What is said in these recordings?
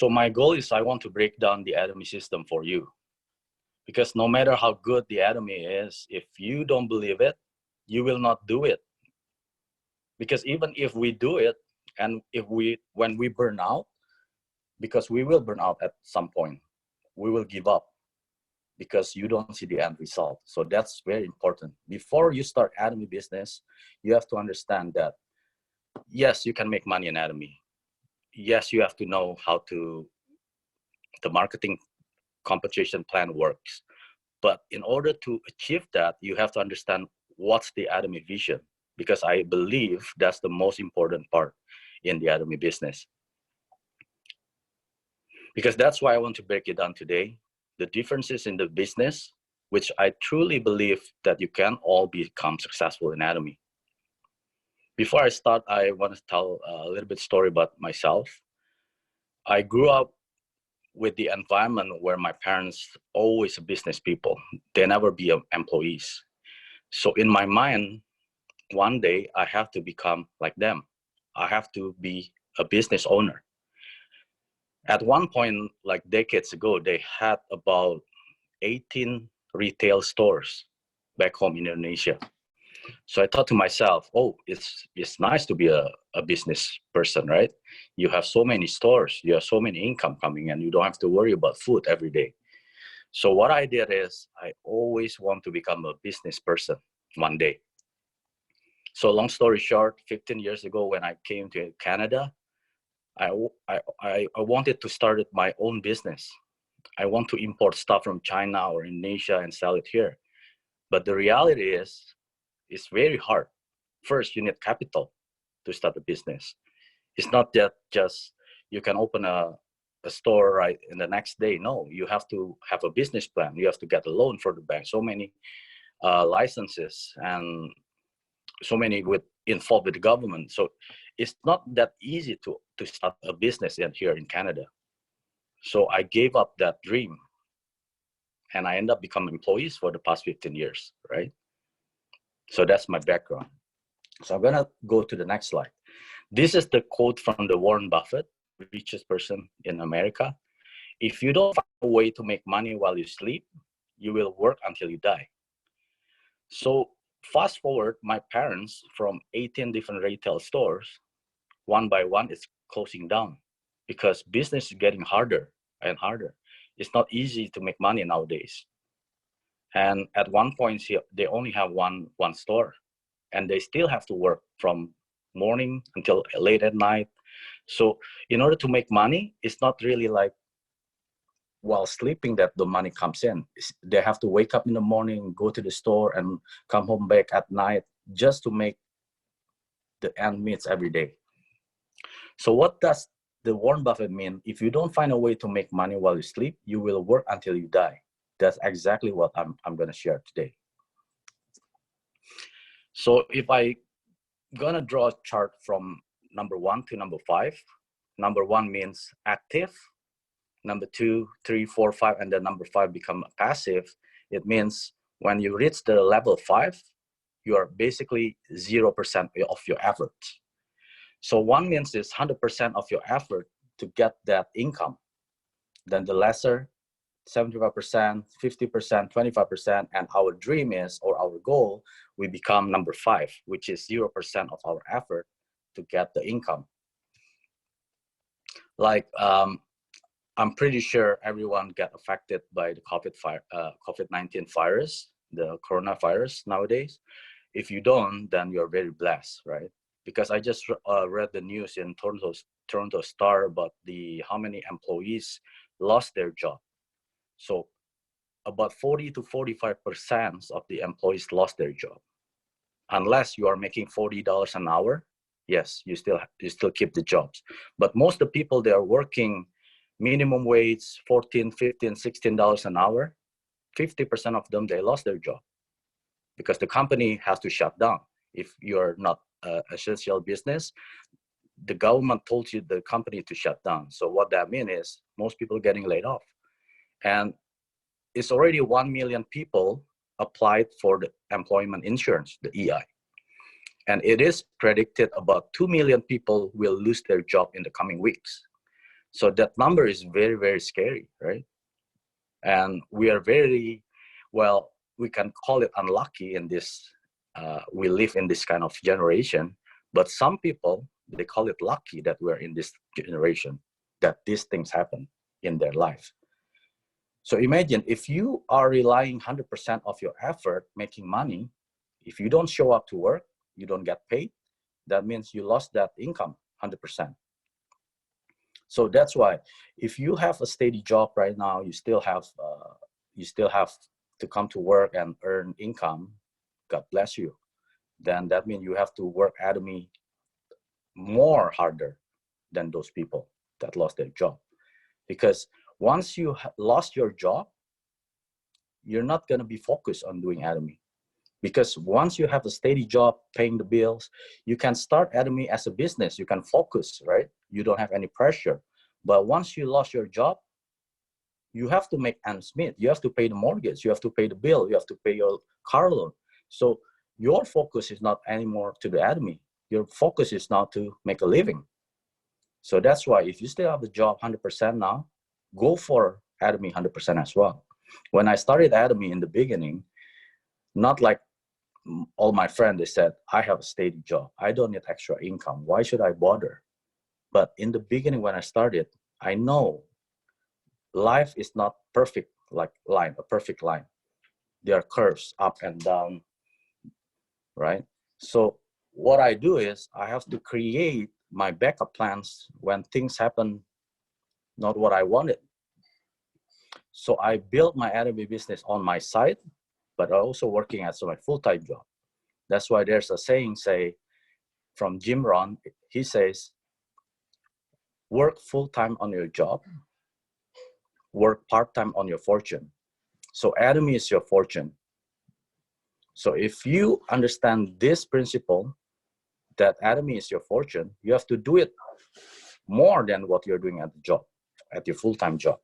So my goal is I want to break down the ATOMY system for you. Because no matter how good the ATOMY is, if you don't believe it, you will not do it. Because even if we do it, and when we burn out, because we will burn out at some point, we will give up because you don't see the end result. So that's very important. Before you start ATOMY business, you have to understand that, yes, you can make money in ATOMY. Yes, you have to know how the marketing compensation plan works. But in order to achieve that, you have to understand what's the ATOMY vision, because I believe that's the most important part in the ATOMY business. Because that's why I want to break it down today. The differences in the business, which I truly believe that you can all become successful in ATOMY. Before I start, I want to tell a little bit story about myself. I grew up with the environment where my parents always business people. They never be employees. So in my mind, one day I have to become like them. I have to be a business owner. At one point, like decades ago, they had about 18 retail stores back home in Indonesia. So I thought to myself, oh, it's nice to be a business person, right? You have so many stores, you have so many income coming in, you don't have to worry about food every day. So what I did is I always want to become a business person one day. So long story short, 15 years ago when I came to Canada, I wanted to start my own business. I want to import stuff from China or Indonesia and sell it here. But the reality is, it's very hard. First, you need capital to start a business. It's not that just you can open a store right in the next day. No, you have to have a business plan. You have to get a loan for the bank. So many licenses and so many involved with the government. So it's not that easy to start a business here in Canada. So I gave up that dream and I ended up becoming employees for the past 15 years, right? So that's my background. So I'm gonna go to the next slide. This is the quote from the Warren Buffett, the richest person in America. If you don't find a way to make money while you sleep, you will work until you die. So fast forward, my parents from 18 different retail stores, one by one is closing down because business is getting harder and harder. It's not easy to make money nowadays. And at one point, they only have one store, and they still have to work from morning until late at night. So in order to make money, it's not really like while sleeping that the money comes in. They have to wake up in the morning, go to the store, and come home back at night just to make the end meets every day. So what does the Warren Buffett mean? If you don't find a way to make money while you sleep, you will work until you die. That's exactly what I'm going to share today. So if I going to draw a chart from number 1 to number 5, number 1 means active, number 2, 3, 4, 5, and then number 5 become passive. It means when you reach the level 5, you are basically 0% of your effort. So 1 means it's 100% of your effort to get that income. Then the lesser, 75%, 50%, 25%, and our dream is, or our goal, we become number 5, which is 0% of our effort to get the income. Like, I'm pretty sure everyone got affected by the COVID-19 virus, the coronavirus nowadays. If you don't, then you're very blessed, right? Because I just read the news in Toronto Star about how many employees lost their job. So about 40 to 45% of the employees lost their job. Unless you are making $40 an hour, yes, you still keep the jobs. But most of the people, they are working minimum wage, $14, $15, $16 an hour. 50% of them, they lost their job because the company has to shut down. If you're not an essential business, the government told you the company to shut down. So what that means is most people getting laid off. And it's already 1 million people applied for the employment insurance, the EI. And it is predicted about 2 million people will lose their job in the coming weeks. So that number is very, very scary, right? And we are very, well, we can call it unlucky in this, we live in this kind of generation, but some people, they call it lucky that we're in this generation, that these things happen in their life. So imagine if you are relying 100% of your effort making money, if you don't show up to work, you don't get paid, that means you lost that income 100%. So that's why if you have a steady job right now, you still have to come to work and earn income, God bless you. Then that means you have to work ATOMY more harder than those people that lost their job. Because once you lost your job, you're not going to be focused on doing ATOMY. Because once you have a steady job paying the bills, you can start ATOMY as a business. You can focus, right? You don't have any pressure. But once you lost your job, you have to make ends meet. You have to pay the mortgage. You have to pay the bill. You have to pay your car loan. So your focus is not anymore to the ATOMY. Your focus is now to make a living. So that's why if you still have a job 100% now, go for ATOMY 100% as well. When I started ATOMY in the beginning, not like all my friends, they said, I have a steady job. I don't need extra income. Why should I bother? But in the beginning, when I started, I know life is not perfect, like a perfect line. There are curves up and down, right? So what I do is I have to create my backup plans when things happen, not what I wanted. So I built my ATOMY business on my side, but also working as my full-time job. That's why there's a saying, from Jim Rohn. He says, work full-time on your job, work part-time on your fortune. So ATOMY is your fortune. So if you understand this principle, that ATOMY is your fortune, you have to do it more than what you're doing at the job, at your full-time job.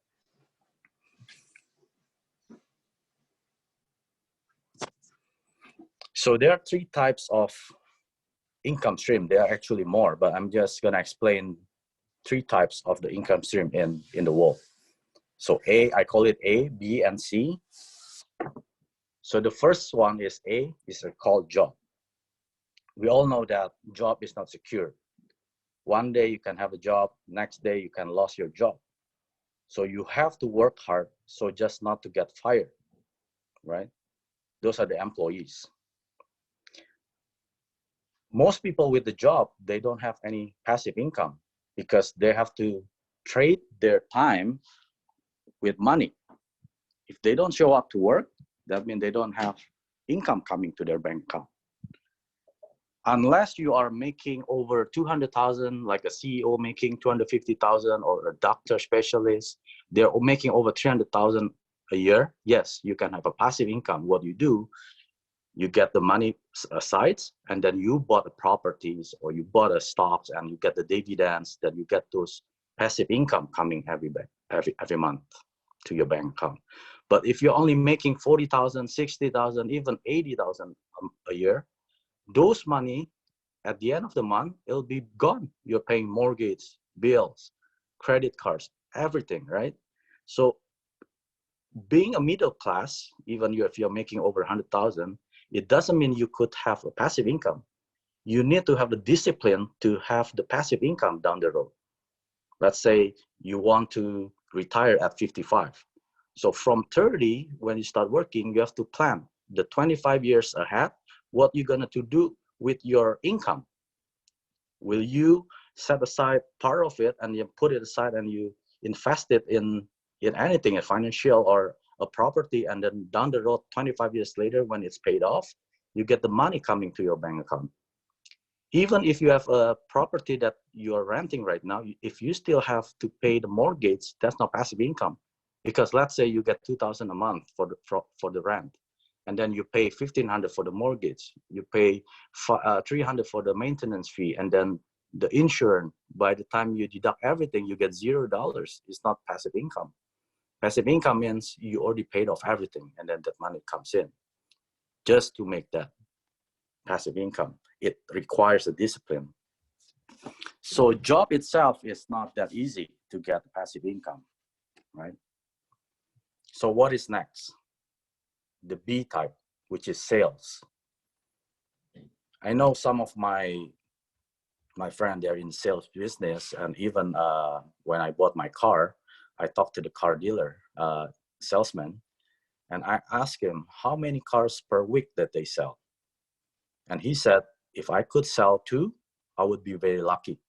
So there are 3 types of income stream. There are actually more, but I'm just gonna explain 3 types of the income stream in the world. So I call it A, B, and C. So the first one is A, is called job. We all know that job is not secure. One day you can have a job, next day you can lose your job. So you have to work hard, so just not to get fired, right? Those are the employees. Most people with the job, they don't have any passive income because they have to trade their time with money. If they don't show up to work, that means they don't have income coming to their bank account. Unless you are making over 200,000, like a CEO making 250,000, or a doctor specialist, they're making over 300,000 a year. Yes, you can have a passive income. What you do, you get the money aside, and then you bought the properties or you bought a stocks and you get the dividends, then you get those passive income coming every month to your bank account. But if you're only making 40,000, 60,000, even 80,000 a year, those money at the end of the month, it'll be gone. You're paying mortgage, bills, credit cards, everything, right? So being a middle class, even if you're making over 100,000, it doesn't mean you could have a passive income. You need to have the discipline to have the passive income down the road. Let's say you want to retire at 55. So from 30, when you start working, you have to plan the 25 years ahead, what you're going to do with your income. Will you set aside part of it and you put it aside and you invest it in anything, a financial or a property, and then down the road, 25 years later, when it's paid off, you get the money coming to your bank account. Even if you have a property that you are renting right now, if you still have to pay the mortgage, that's not passive income. Because let's say you get 2,000 a month for the rent, and then you pay 1,500 for the mortgage, you pay 300 for the maintenance fee, and then the insurance. By the time you deduct everything, you get $0. It's not passive income. Passive income means you already paid off everything, and then that money comes in. Just to make that passive income, it requires a discipline. So job itself is not that easy. to get passive income, right? So what is next? The B type, which is sales. I know some of my friend, they're in sales business, and even when I bought my car, I talked to the car dealer, salesman, and I asked him how many cars per week that they sell. And he said, if I could sell 2, I would be very lucky.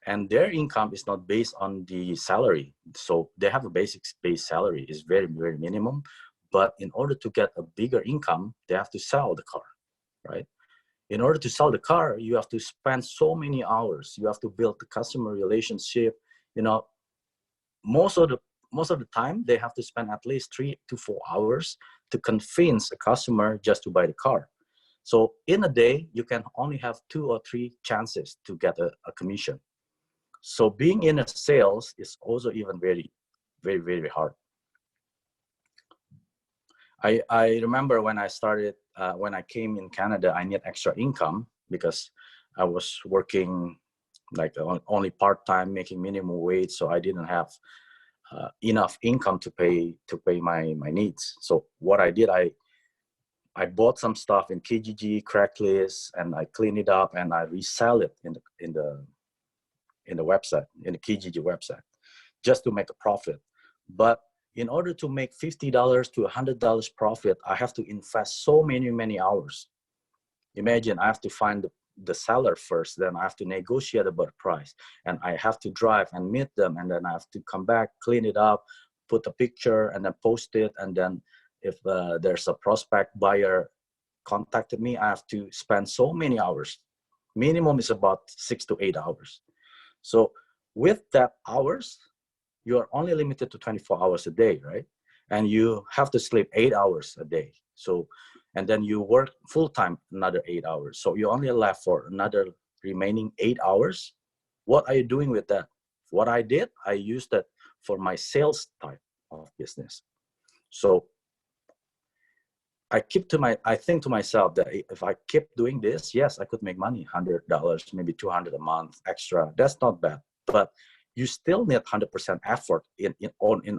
And their income is not based on the salary. So they have a basic base salary, is very, very minimum. But in order to get a bigger income, they have to sell the car, right? In order to sell the car, you have to spend so many hours. You have to build the customer relationship. You know, most of the time, they have to spend at least 3 to 4 hours to convince a customer just to buy the car. So in a day, you can only have 2 or 3 chances to get a commission. So being in a sales is also even very, very, very hard. I remember when I started, when I came in Canada, I need extra income because I was working like only part-time, making minimum wage. So I didn't have enough income to pay my needs. So what I did, I bought some stuff in Kijiji, Craigslist, and I cleaned it up and I resell it in the website, in the Kijiji website, just to make a profit. But in order to make $50 to $100 profit, I have to invest so many hours. Imagine I have to find the seller first, then I have to negotiate about the price, and I have to drive and meet them, and then I have to come back, clean it up, put a picture, and then post it. And then if there's a prospect buyer contacted me, I have to spend so many hours. Minimum is about 6 to 8 hours. So with that hours, you are only limited to 24 hours a day, right? And you have to sleep 8 hours a day. So, and then you work full-time another 8 hours. So you only left for another remaining 8 hours. What are you doing with that? What I did, I used that for my sales type of business. So I think to myself that if I keep doing this, yes, I could make money, $100, maybe $200 a month extra. That's not bad, but you still need 100% effort in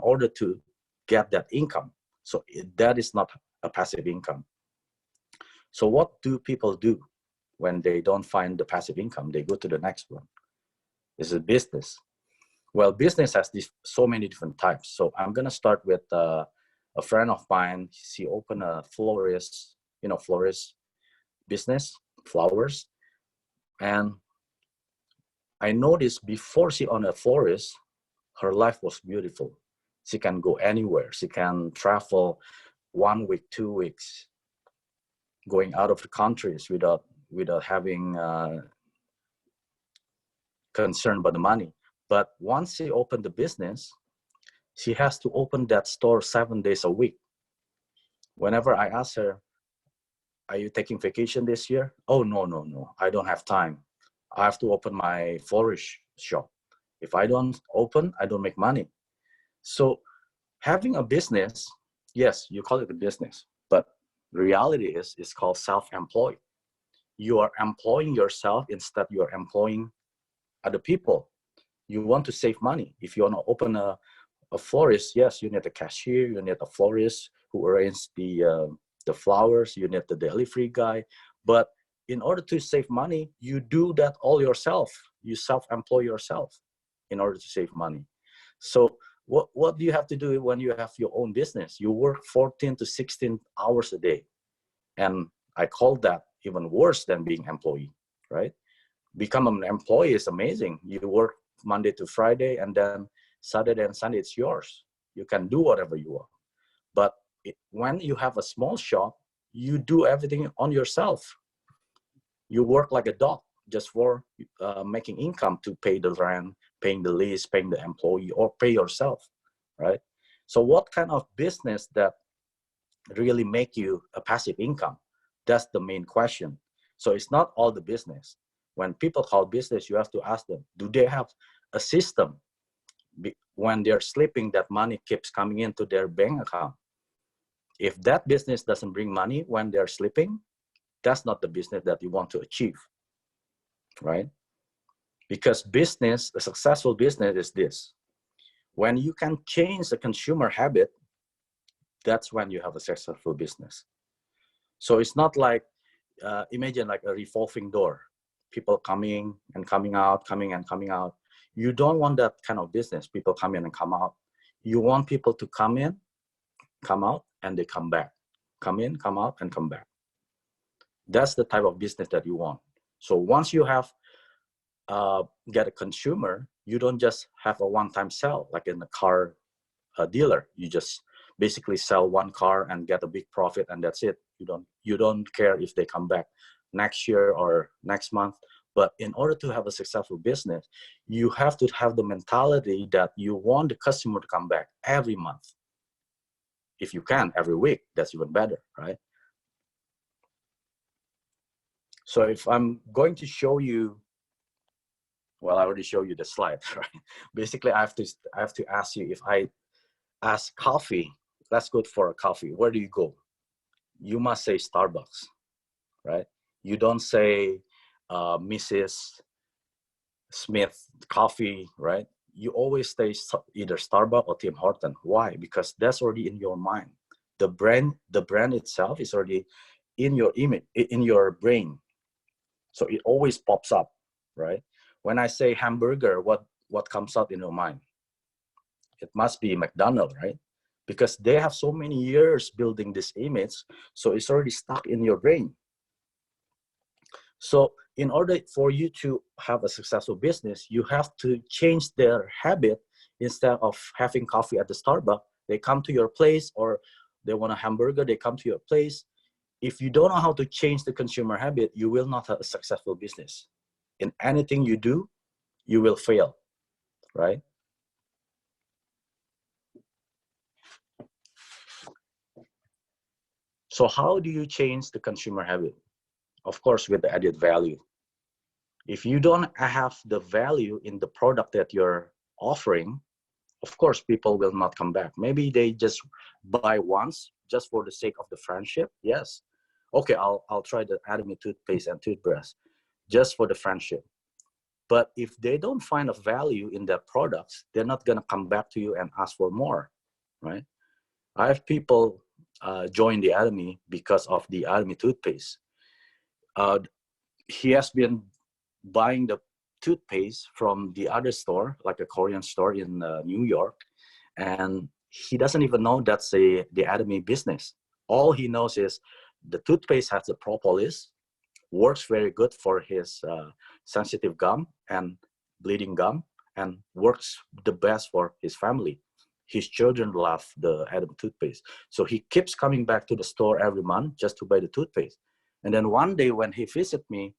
order to get that income. So that is not a passive income. So what do people do when they don't find the passive income? They go to the next one. This is business. Well, business has so many different types. So I'm gonna start with a friend of mine. She opened a florist business, flowers. And I noticed before she owned a florist, her life was beautiful. She can go anywhere. She can travel 1 week, 2 weeks, going out of the countries without having concern about the money. But once she opened the business, she has to open that store 7 days a week. Whenever I ask her, are you taking vacation this year? Oh, no, I don't have time. I have to open my florist shop. If I don't open, I don't make money. So having a business, yes, you call it a business, but the reality is it's called self-employed. You are employing yourself instead you are employing other people. You want to save money. If you want to open a florist, yes, you need a cashier, you need a florist who arranges the flowers, you need the delivery guy. But in order to save money, you do that all yourself. You self-employ yourself in order to save money. So what do you have to do when you have your own business? You work 14 to 16 hours a day. And I call that even worse than being employee, right? Become an employee is amazing. You work Monday to Friday, and then Saturday and Sunday, it's yours. You can do whatever you want. But when you have a small shop, you do everything on yourself. You work like a dog just for making income to pay the rent, paying the lease, paying the employee, or pay yourself, right? So what kind of business that really make you a passive income? That's the main question. So it's not all the business. When people call business, you have to ask them, do they have a system when they're sleeping that money keeps coming into their bank account? If that business doesn't bring money when they're sleeping, that's not the business that you want to achieve, right? Because business, a successful business is this. When you can change the consumer habit, that's when you have a successful business. So it's not like, imagine like a revolving door, people coming and coming out, coming and coming out. You don't want that kind of business, people come in and come out. You want people to come in, come out, and they come back. Come in, come out, and come back. That's the type of business that you want. So once you have get a consumer, you don't just have a one-time sell like in a car dealer. You just basically sell one car and get a big profit, and that's it. You don't care if they come back next year or next month. But in order to have a successful business, you have to have the mentality that you want the customer to come back every month. If you can, every week, that's even better, right? So if I'm going to show you, well, I already showed you the slide, right? Basically, I have to ask you, if I ask coffee, let's go for a coffee, where do you go? You must say Starbucks, right? You don't say Mrs. Smith coffee, right? You always say either Starbucks or Tim Horton. Why? Because that's already in your mind. The brand itself is already in your image, in your brain. So it always pops up, right? When I say hamburger, what comes out in your mind? It must be McDonald's, right? Because they have so many years building this image, so it's already stuck in your brain. So in order for you to have a successful business, you have to change their habit. Instead of having coffee at the Starbucks, they come to your place, or they want a hamburger, they come to your place. If you don't know how to change the consumer habit, you will not have a successful business. In anything you do, you will fail, right? So how do you change the consumer habit? Of course, with the added value. If you don't have the value in the product that you're offering, of course, people will not come back. Maybe they just buy once just for the sake of the friendship. Yes. Okay, I'll try the ATOMY toothpaste and toothbrush just for the friendship. But if they don't find a value in their products, they're not gonna come back to you and ask for more, right? I have people join the ATOMY because of the ATOMY toothpaste. He has been buying the toothpaste from the other store, like a Korean store in New York, and he doesn't even know that's the ATOMY business. All he knows is the toothpaste has the propolis, works very good for his sensitive gum and bleeding gum, and works the best for his family. His children love the ATOMY toothpaste. So he keeps coming back to the store every month just to buy the toothpaste. And then one day when he visited me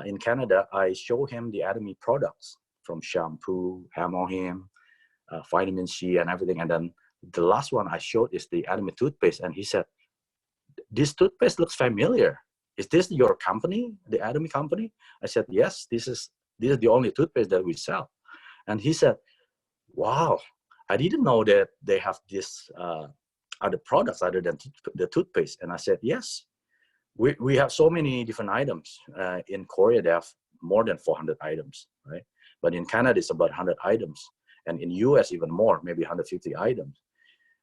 in Canada, I show him the ATOMY products, from shampoo, Hemohim, vitamin C and everything. And then the last one I showed is the ATOMY toothpaste. And he said, this toothpaste looks familiar. Is this your company, the ATOMY company? I said, yes, this is the only toothpaste that we sell. And he said, wow, I didn't know that they have this other products other than the toothpaste. And I said, yes, we have so many different items. In Korea, they have more than 400 items, right? But in Canada, it's about 100 items. And in US, even more, maybe 150 items.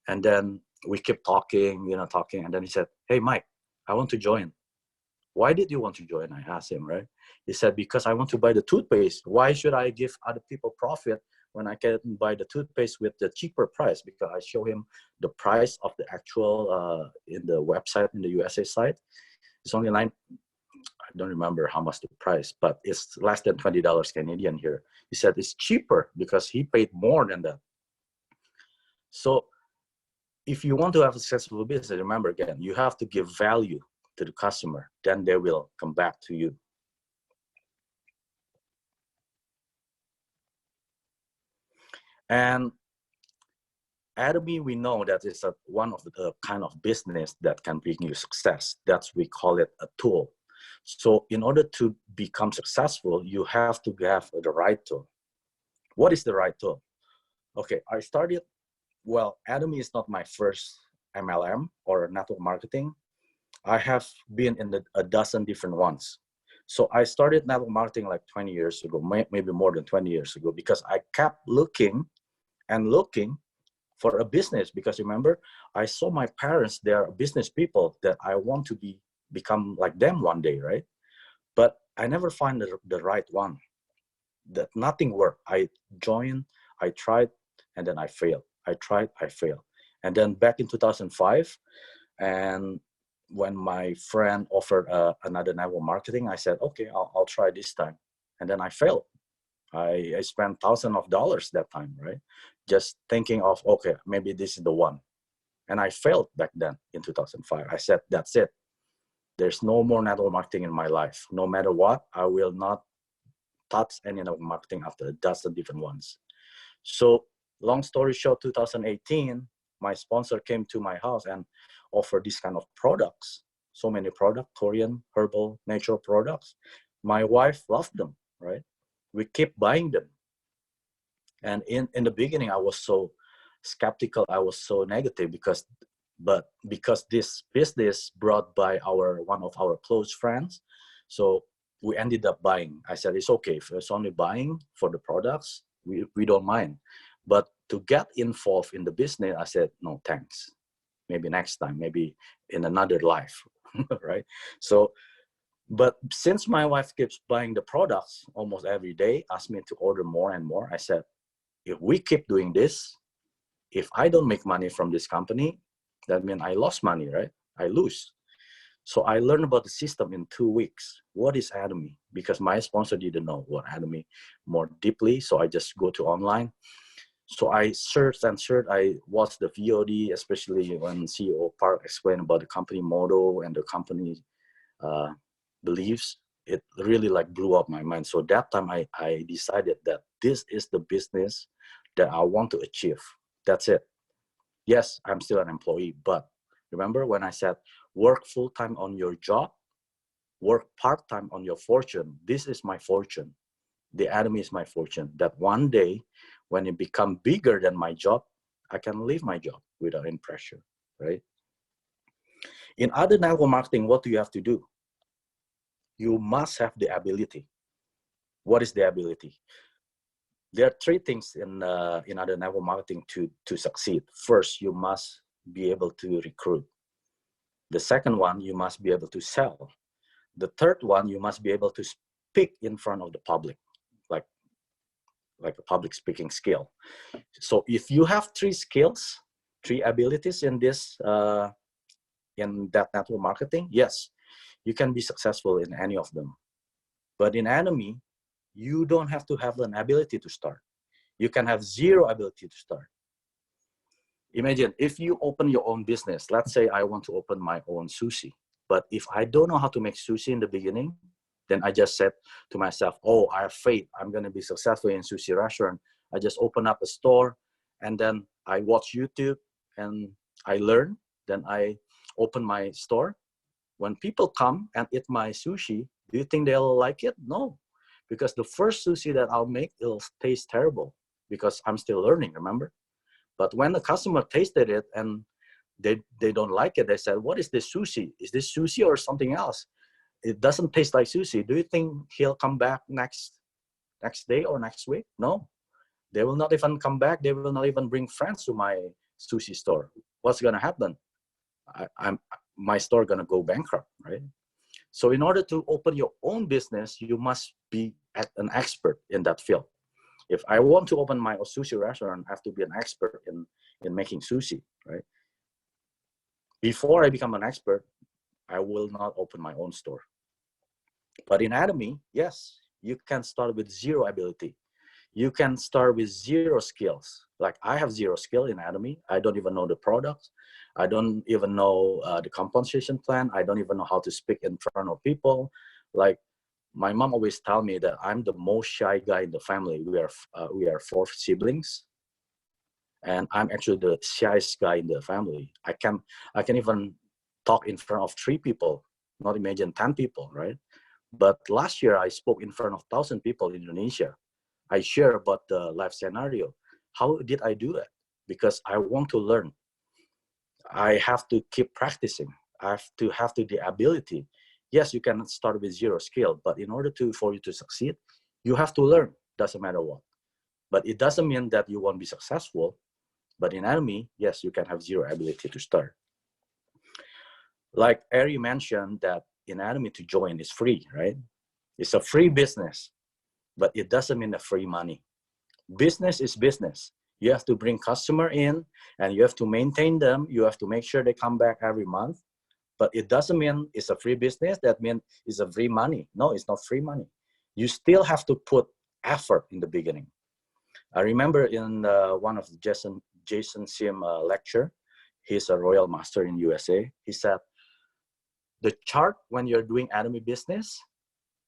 And then we kept talking. And then he said, hey, Mike, I want to join. Why did you want to join? I asked him, right? He said, because I want to buy the toothpaste. Why should I give other people profit when I can buy the toothpaste with the cheaper price? Because I show him the price of the actual in the website, in the USA site. It's only I don't remember how much the price, but it's less than $20 Canadian here. He said it's cheaper because he paid more than that. So if you want to have a successful business, remember again, you have to give value to the customer, then they will come back to you. And ATOMY, we know that it's one of the kind of business that can bring you success. That's, we call it a tool. So in order to become successful, you have to have the right tool. What is the right tool? Okay, I started, well, ATOMY is not my first MLM or network marketing. I have been in a dozen different ones. So I started network marketing like 20 years ago, maybe more than 20 years ago, because I kept looking and looking for a business. Because remember, I saw my parents, they are business people, that I want to become like them one day, right? But I never find the right one. That nothing worked. I joined, I tried, and then I failed. I tried, I failed. And then back in 2005, and when my friend offered another network marketing, I said, okay, I'll try this time. And then I failed. I spent thousands of dollars that time, right? Just thinking of, okay, maybe this is the one. And I failed back then in 2005. I said, that's it. There's no more network marketing in my life. No matter what, I will not touch any network marketing after. That's the different ones. So long story short, 2018, my sponsor came to my house and offered this kind of products. So many products, Korean, herbal, natural products. My wife loved them, right? We keep buying them. And in the beginning, I was so skeptical. I was so negative because this business brought by one of our close friends, so we ended up buying. I said, it's okay if it's only buying for the products, we don't mind. But to get involved in the business, I said, no, thanks. Maybe next time, maybe in another life, right? So, but since my wife keeps buying the products almost every day, asked me to order more and more, I said, if we keep doing this, if I don't make money from this company, that means I lost money, right? I lose. So I learned about the system in 2 weeks. What is ATOMY? Because my sponsor didn't know what ATOMY more deeply. So I just go to online. So I searched and searched. I watched the VOD, especially when CEO Park explained about the company model and the company beliefs. It really like blew up my mind. So that time I decided that this is the business that I want to achieve. That's it. Yes, I'm still an employee, but remember when I said work full-time on your job, work part-time on your fortune. This is my fortune. The ATOMY is my fortune. That one day when it become bigger than my job, I can leave my job without any pressure, right? In other network marketing, what do you have to do? You must have the ability. What is the ability? There are three things in other network marketing to succeed. First, you must be able to recruit. The second one, you must be able to sell. The third one, you must be able to speak in front of the public, like a public speaking skill. So if you have three skills, three abilities in that network marketing, yes, you can be successful in any of them. But in ATOMY, you don't have to have an ability to start. You can have zero ability to start. Imagine if you open your own business. Let's say I want to open my own sushi, but if I don't know how to make sushi in the beginning, then I just said to myself, oh, I have faith, I'm going to be successful in sushi restaurant. I just open up a store, and then I watch YouTube and I learn. Then I open my store. When people come and eat my sushi, do you think they'll like it? No, because the first sushi that I'll make, it'll taste terrible because I'm still learning, remember? But when the customer tasted it and they don't like it, they said, what is this sushi? Is this sushi or something else? It doesn't taste like sushi. Do you think he'll come back next day or next week? No, they will not even come back. They will not even bring friends to my sushi store. What's gonna happen? My store gonna go bankrupt, right? So in order to open your own business, you must be an expert in that field. If I want to open my sushi restaurant, I have to be an expert in making sushi, right? Before I become an expert, I will not open my own store. But in ATOMY, yes, you can start with zero ability. You can start with zero skills. Like I have zero skill in ATOMY. I don't even know the products. I don't even know the compensation plan. I don't even know how to speak in front of people. Like my mom always tell me that I'm the most shy guy in the family. We are 4 siblings, and I'm actually the shyest guy in the family. I can even talk in front of 3 people, not imagine 10 people, right? But last year I spoke in front of 1,000 people in Indonesia. I share about the life scenario. How did I do it? Because I want to learn. I have to keep practicing. I have to have the ability. Yes, you can start with zero skill, but in order for you to succeed, you have to learn, doesn't matter what. But it doesn't mean that you won't be successful. But in ATOMY, yes, you can have zero ability to start. Like Ari mentioned, that in ATOMY to join is free, right? It's a free business, but it doesn't mean a free money. Business is business. You have to bring customer in and you have to maintain them. You have to make sure they come back every month. But it doesn't mean it's a free business. That means it's a free money. No, it's not free money. You still have to put effort in the beginning. I remember in one of Jason Sim lecture, he's a royal master in USA. He said, the chart when you're doing ATOMY business,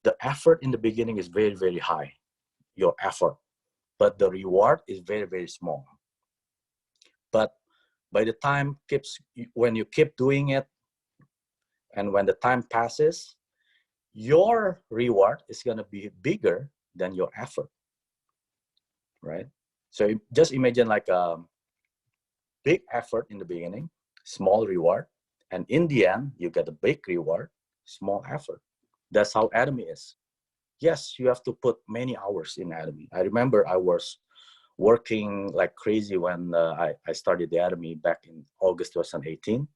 the effort in the beginning is very, very high, your effort, but the reward is very, very small. But by the time when you keep doing it, and when the time passes, your reward is going to be bigger than your effort, right? So just imagine like a big effort in the beginning, small reward, and in the end, you get a big reward, small effort. That's how ATOMY is. Yes, you have to put many hours in ATOMY. I remember I was working like crazy when I started the ATOMY back in August 2018.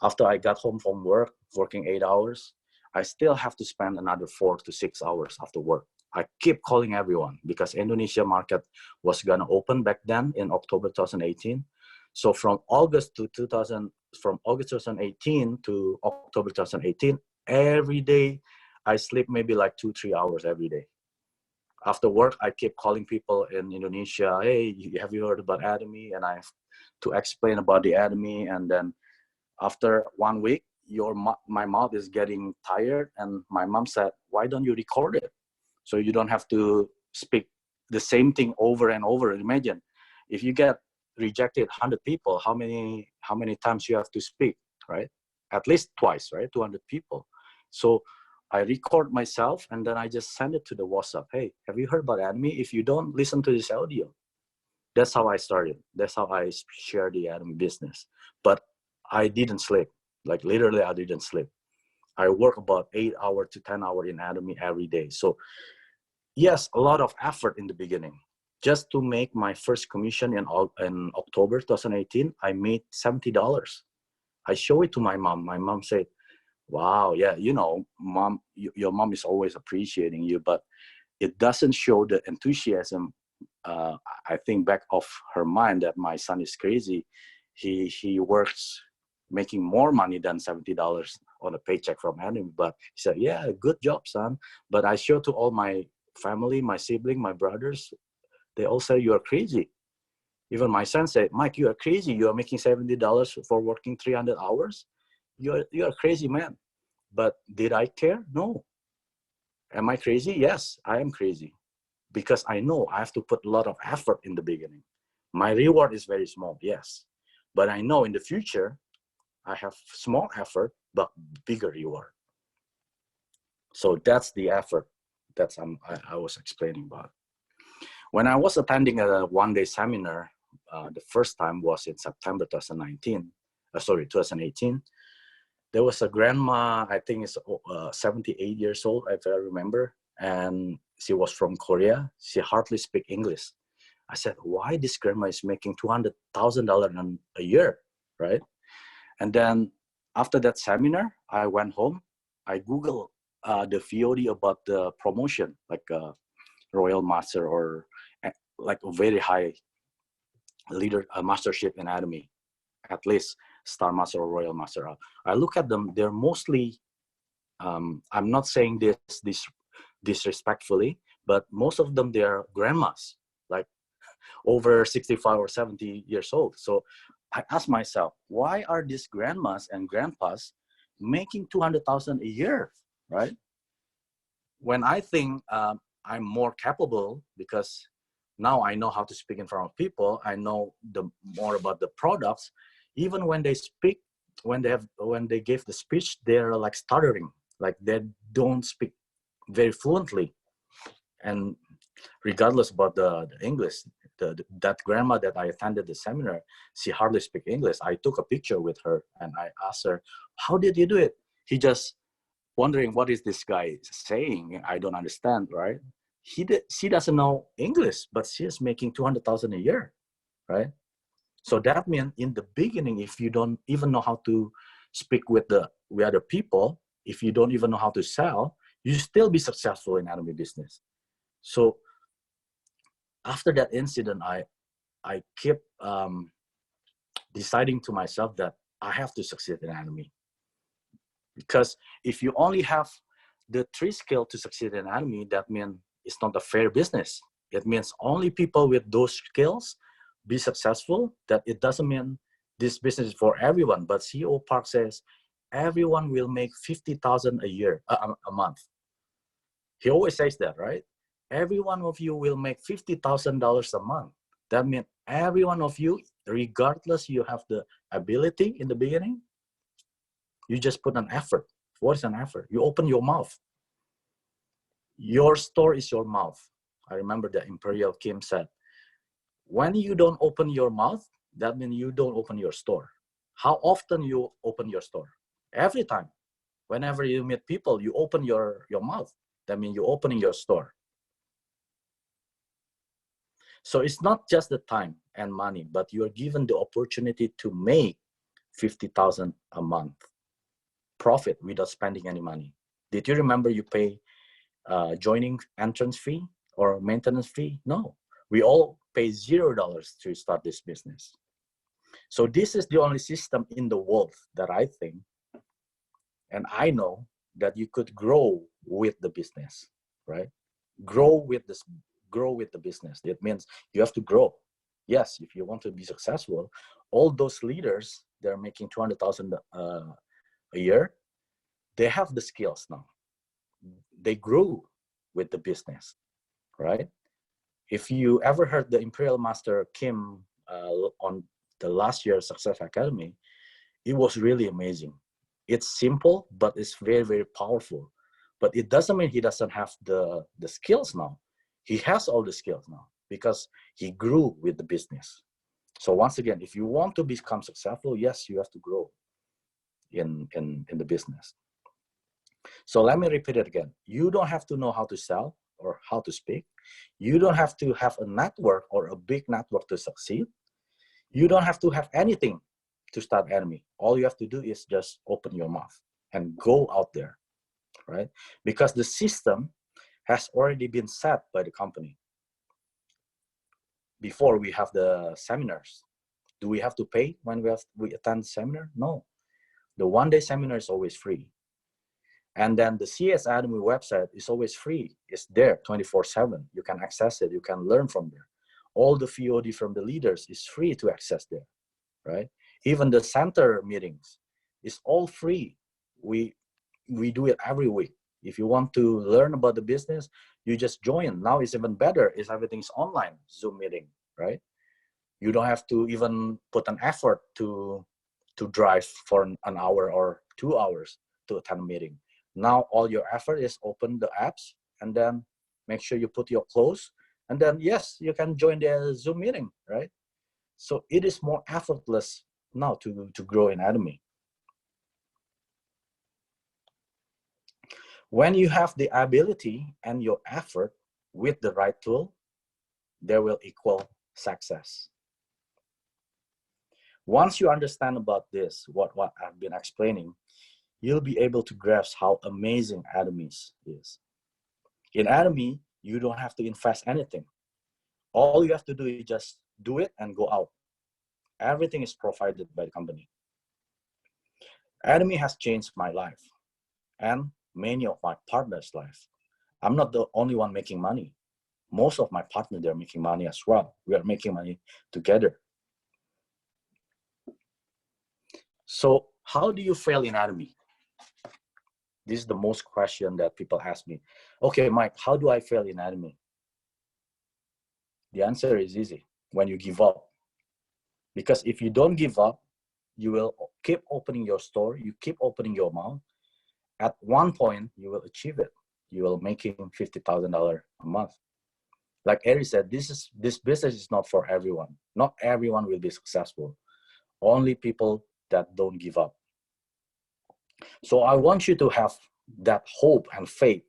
After I got home from work, working 8 hours, I still have to spend another 4 to 6 hours after work. I keep calling everyone because Indonesia market was gonna open back then in October 2018. So from August 2018 to October 2018, every day I sleep maybe like 2-3 hours every day. After work, I keep calling people in Indonesia. Hey, have you heard about ATOMY? And I have to explain about the ATOMY. And then after 1 week, my mouth is getting tired. And my mom said, why don't you record it? So you don't have to speak the same thing over and over. Imagine if you get rejected 100 people, how many times you have to speak, right? At least twice, right? 200 people. So I record myself and then I just send it to the WhatsApp. Hey, have you heard about ATOMY? If you don't, listen to this audio. That's how I started. That's how I shared the ATOMY business. But I didn't sleep. Like literally, I didn't sleep. I work about 8 hours to 10 hours in ATOMY every day. So yes, a lot of effort in the beginning. Just to make my first commission in October 2018, I made $70. I show it to my mom. My mom said, wow, yeah, you know, mom, your mom is always appreciating you, but it doesn't show the enthusiasm. I think back of her mind that my son is crazy. He works making more money than $70 on a paycheck from him. But he said, yeah, good job, son. But I show to all my family, my sibling, my brothers, they all say you are crazy. Even my son said, Mike, you are crazy. You are making $70 for working 300 hours. You're a crazy man. But did I care? No. Am I crazy? Yes, I am crazy. Because I know I have to put a lot of effort in the beginning. My reward is very small, yes. But I know in the future, I have small effort, but bigger reward. So that's the effort that I was explaining about. When I was attending a one-day seminar, the first time was in September 2018. There was a grandma, I think it's 78 years old, if I remember, and she was from Korea. She hardly speak English. I said, why this grandma is making $200,000 a year, right? And then after that seminar, I went home. I Googled the VOD about the promotion, like Royal Master or like a very high leader mastership in ATOMY, at least Star Master or Royal Master. I look at them; they're mostly. I'm not saying this disrespectfully, but most of them they are grandmas, like over 65 or 70 years old. So I ask myself, why are these grandmas and grandpas making 200,000 a year, right? When I think I'm more capable because now I know how to speak in front of people. I know more about the products. Even when they speak, when they give the speech, they're like stuttering, like they don't speak very fluently. And regardless about the English, that grandma that I attended the seminar, she hardly speak English. I took a picture with her and I asked her, how did you do it? wondering what is this guy saying? I don't understand, right? She doesn't know English, but she is making 200,000 a year, right? So that means in the beginning, if you don't even know how to speak with other people, if you don't even know how to sell, you still be successful in ATOMY business. So after that incident, I kept deciding to myself that I have to succeed in ATOMY. Because if you only have the 3 skills to succeed in ATOMY, that means it's not a fair business. It means only people with those skills be successful. That it doesn't mean this business is for everyone. But CEO Park says everyone will make 50,000 a year, a month. He always says that, right? Every one of you will make $50,000 a month. That means every one of you, regardless you have the ability in the beginning, you just put an effort. What is an effort? You open your mouth. Your store is your mouth. I remember that Imperial Kim said, when you don't open your mouth, that means you don't open your store. How often you open your store? Every time. Whenever you meet people, you open your mouth. That means you're opening your store. So it's not just the time and money, but you are given the opportunity to make 50,000 a month profit without spending any money. Did you remember you pay joining entrance fee or maintenance fee? No, we all pay $0 to start this business. So this is the only system in the world that I think, and I know, that you could grow with the business, right? Grow with the business. It means you have to grow. Yes, if you want to be successful, all those leaders, they're making 200,000 a year. They have the skills now. They grew with the business, right? If you ever heard the Imperial Master Kim on the last year's Success Academy, it was really amazing. It's simple, but it's very, very powerful. But it doesn't mean he doesn't have the skills now. He has all the skills now because he grew with the business. So once again, if you want to become successful, yes, you have to grow in the business. So let me repeat it again. You don't have to know how to sell or how to speak. You don't have to have a network or a big network to succeed. You don't have to have anything to start ATOMY. All you have to do is just open your mouth and go out there, right? Because the system has already been set by the company. Before we have the seminars, do we have to pay when we attend the seminar? No. The one-day seminar is always free. And then the CS ATOMY website is always free. It's there 24/7. You can access it. You can learn from there. All the VOD from the leaders is free to access there, right? Even the center meetings is all free. We do it every week. If you want to learn about the business, you just join. Now it's even better. Everything's online, Zoom meeting, right? You don't have to even put an effort to drive for an hour or 2 hours to attend a meeting. Now all your effort is open the apps and then make sure you put your clothes, and then yes, you can join the Zoom meeting, right? So it is more effortless now to grow in ATOMY. When you have the ability and your effort with the right tool, they will equal success. Once you understand about this, what I've been explaining, you'll be able to grasp how amazing ATOMY is. In ATOMY, you don't have to invest anything. All you have to do is just do it and go out. Everything is provided by the company. ATOMY has changed my life and many of my partners' life. I'm not the only one making money. Most of my partners, they're making money as well. We are making money together. So how do you fail in ATOMY? This is the most question that people ask me. Okay, Mike, how do I fail in ATOMY? The answer is easy: when you give up. Because if you don't give up, you will keep opening your store, you keep opening your mouth. At one point, you will achieve it. You will making $50,000 a month. Like Ari said, this business is not for everyone. Not everyone will be successful. Only people that don't give up. So I want you to have that hope and faith,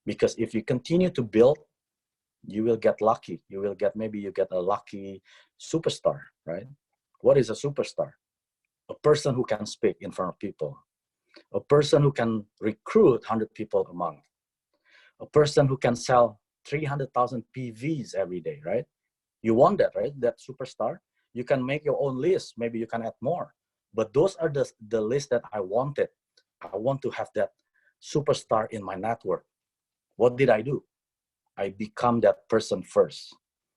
because if you continue to build, you will get lucky. You will get, maybe you get a lucky superstar, right? What is a superstar? A person who can speak in front of people, a person who can recruit 100 people a month, a person who can sell 300,000 PVs every day, right? You want that, right? That superstar. You can make your own list. Maybe you can add more. But those are the list that I wanted. I want to have that superstar in my network. What did I do? I become that person first.